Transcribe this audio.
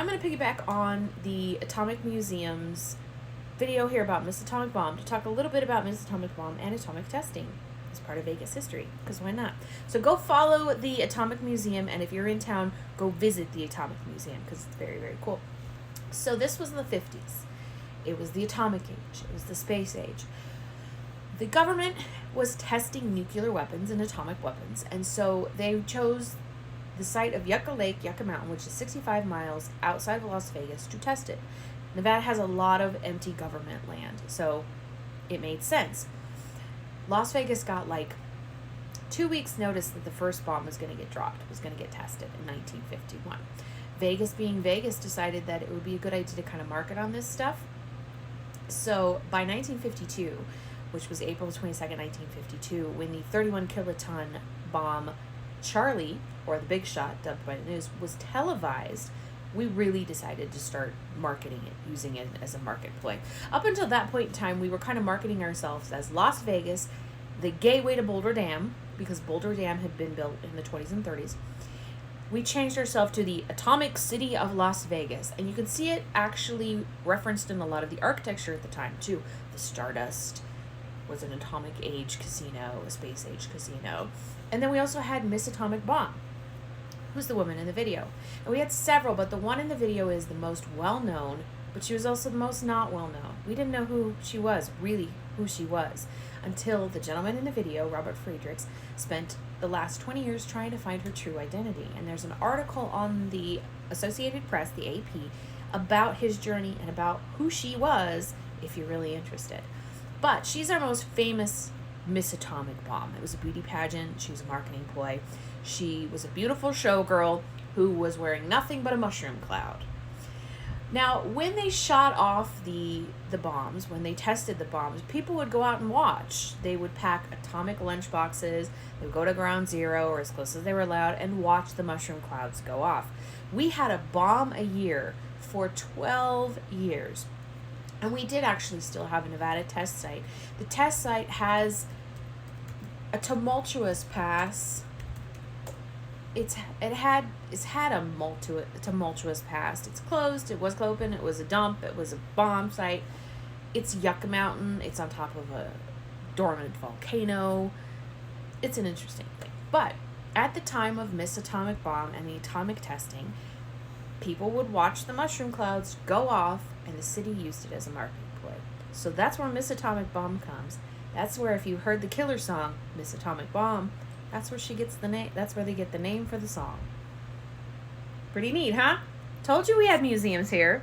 I'm going to piggyback on the Atomic Museum's video here about Miss Atomic Bomb to talk a little bit about Miss Atomic Bomb and atomic testing as part of Vegas history, because why not? So go follow the Atomic Museum, and if you're in town, go visit the Atomic Museum, because it's very, very cool. So this was in the 50s. It was the atomic age. It was the space age. The government was testing nuclear weapons and atomic weapons, and so they chose the site of Yucca Lake, Yucca Mountain, which is 65 miles outside of Las Vegas, to test it. Nevada has a lot of empty government land, so it made sense. Las Vegas got like 2 weeks notice that the first bomb was going to get dropped, was going to get tested in 1951. Vegas, being Vegas, decided that it would be a good idea to kind of market on this stuff. So by 1952, which was April 22nd, 1952, when the 31 kiloton bomb Charlie, or the Big Shot, dubbed by the news, was televised, we really decided to start marketing it, using it as a market ploy. Up until that point in time, we were kind of marketing ourselves as Las Vegas, the gateway to Boulder Dam, because Boulder Dam had been built in the 20s and 30s. We changed ourselves to the Atomic City of Las Vegas, and you can see it actually referenced in a lot of the architecture at the time, too. The Stardust was an atomic age casino, a space age casino. And then we also had Miss Atomic Bomb, who's the woman in the video. And we had several, but the one in the video is the most well-known, but she was also the most not well-known. We didn't know who she was, really who she was, until the gentleman in the video, Robert Friedrichs, spent the last 20 years trying to find her true identity. And there's an article on the Associated Press, the AP, about his journey and about who she was, if you're really interested. But she's our most famous Miss Atomic Bomb. It was a beauty pageant. She was a marketing ploy. She was a beautiful showgirl who was wearing nothing but a mushroom cloud. Now, when they shot off the bombs, when they tested the bombs, people would go out and watch. They would pack atomic lunchboxes. They would go to ground zero, or as close as they were allowed, and watch the mushroom clouds go off. We had a bomb a year for 12 years. And we did actually still have a Nevada test site. The test site has a tumultuous past. It's had a tumultuous past. It's closed. It was open. It was a dump. It was a bomb site. It's Yucca Mountain. It's on top of a dormant volcano. It's an interesting thing. But at the time of Miss Atomic Bomb and the atomic testing, people would watch the mushroom clouds go off, and the city used it as a marketing ploy. So that's where Miss Atomic Bomb comes. That's where, if you heard the Killer song, Miss Atomic Bomb, that's where she gets the name. That's where they get the name for the song. Pretty neat, huh? Told you we had museums here.